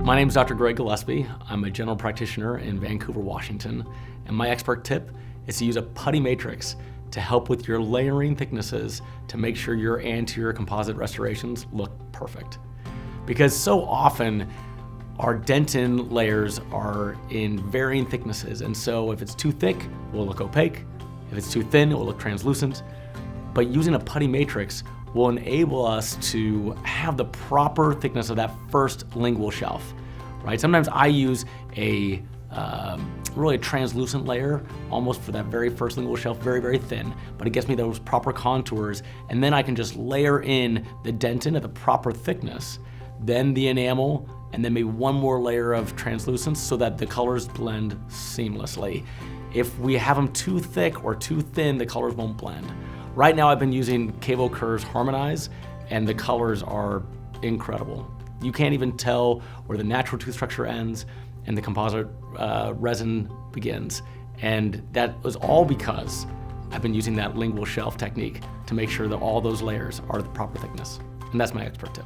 My name is Dr. Greg Gillespie. I'm a general practitioner in Vancouver, Washington, and my expert tip is to use a putty matrix to help with your layering thicknesses to make sure your anterior composite restorations look perfect. Because so often our dentin layers are in varying thicknesses, and so if it's too thick, it will look opaque. If it's too thin, it will look translucent. But using a putty matrix will enable us to have the proper thickness of that first lingual shelf, right? Sometimes I use a really translucent layer almost for that very first lingual shelf, very, very thin, but it gets me those proper contours, and then I can just layer in the dentin at the proper thickness, then the enamel, and then maybe one more layer of translucence so that the colors blend seamlessly. If we have them too thick or too thin, the colors won't blend. Right now I've been using Cavo Curves Harmonize, and the colors are incredible. You can't even tell where the natural tooth structure ends and the composite resin begins. And that was all because I've been using that lingual shelf technique to make sure that all those layers are the proper thickness. And that's my expert tip.